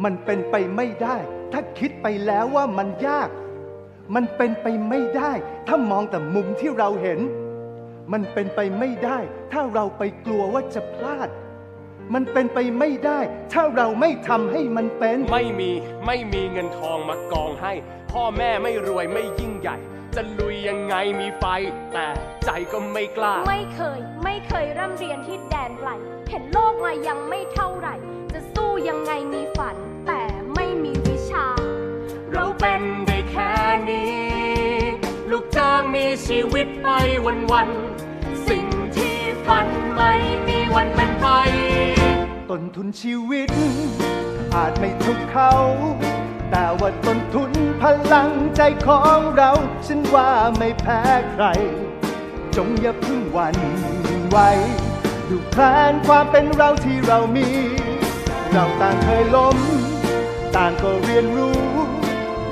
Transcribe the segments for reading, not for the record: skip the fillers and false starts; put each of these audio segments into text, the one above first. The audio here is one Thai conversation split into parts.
มันเป็นไปไม่ได้ถ้าคิดไปแล้วว่ามันยากมันเป็นไปไม่ได้ถ้ามองแต่มุมที่เราเห็นมันเป็นไปไม่ได้ถ้าเราไปกลัวว่าจะพลาดมันเป็นไปไม่ได้ถ้าเราไม่ทำให้มันเป็นไม่มีเงินทองมากองให้พ่อแม่ไม่รวยไม่ยิ่งใหญ่จะลุยยังไงมีไฟแต่ใจก็ไม่กล้าไม่เคยร่ำเรียนที่แดนไกลเห็นโลกมายังไม่เท่าไหร่จะสู้ยังไงมีฝันแต่ไม่มีวิชาเราเป็นได้แค่นี้ลูกจ้างมีชีวิตไปวันๆสิ่งที่ฝันไม่มีวันเป็นไปต้นทุนชีวิตอาจไม่เท่าเขาแต่ว่าต้นทุนพลังใจของเราฉันว่าไม่แพ้ใครจงอย่าเพิ่งหวั่นไหวดูแผนความเป็นเราที่เรามีเราต่างเคยล้มต่างก็เรียนรู้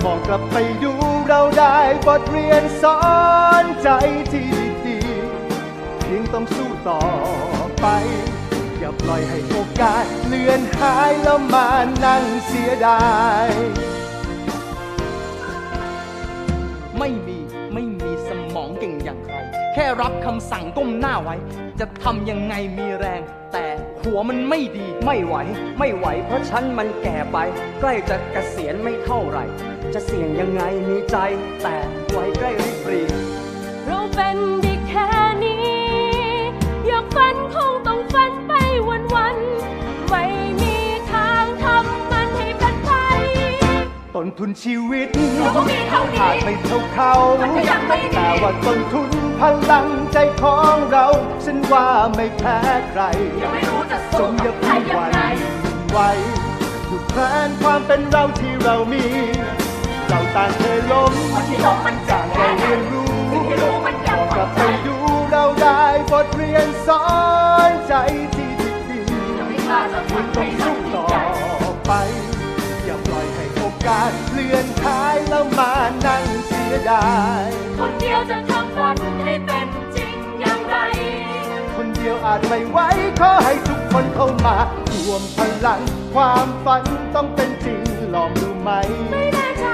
มองกลับไปดูเราได้บทเรียนสอนใจที่ดีๆเพียงต้องสู้ต่อไปอย่าปล่อยให้โอกาสเลือนหายแล้วมานั่งเสียดายไม่มีสมองเก่งอย่างใครแค่รับคำสั่งก้มหน้าไว้จะทำยังไงมีแรงแต่หัวมันไม่ดีไม่ไหวเพราะฉันมันแก่ไปใกล้จะเกษียณไม่เท่าไหร่จะเสี่ยงยังไงมีใจแต่ไว้ใกล้รีบรีเราเป็นได้แค่นี้อยากฝันคงต้องฝันไปวันๆไม่มีทางทำมันให้เป็นไปต้นทุนชีวิตอาจไม่เท่าเขาแต่ว่าต้นทุนพลังใจของเราฉันว่าไม่แพ้ใครจงอย่าเพิ่งหวั่นไหวดูแผนความเป็นเราที่เรามีเราต่างเคยล้มต่างก็เรียนรู้กลับไปดูเราได้บทเรียนสอนใจที่ดีๆคุณต้องสู้ต่อไปอย่าปล่อยให้โอกาสเลื่อนท้ายแล้วมานั่งเสียดายคนเดียวจะทำฝันให้เป็นจริงอย่างไรคนเดียวอาจไม่ไหวขอให้ทุกคนเข้ามารวมพลังความฝันต้องเป็นจริงลองดูไหมไม่แน่ใจ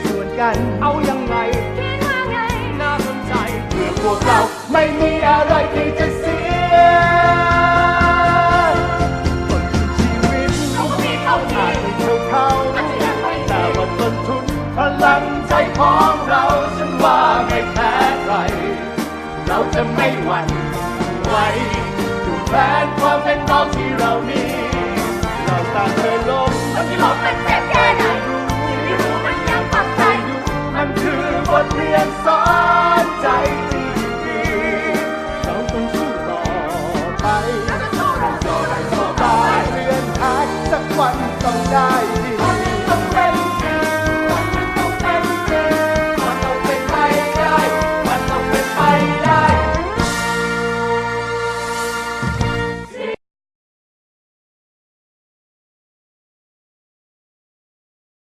ส่วนกันเอายังไงคิดว่าไงน่าสนใจเพื่อพวกเราไม่มีอะไรที่จะเสียต้นทุนชีวิตอาจไม่เท่าเขาแต่ว่าต้นทุนพลังใจของเราฉันว่าไม่แพ้ใครเราจะไม่หวั่นไหวดูแผนความเป็นเราที่เรามีเราต่างเคยล้มมันเจ็บแค่ไหนไม่รู้มันยังฝังใจมันคือบทเรียนสอนใจที่ดีเราต้องสู้ต่อไปสู้ตายเรียนหายสักวันต้องได้ดี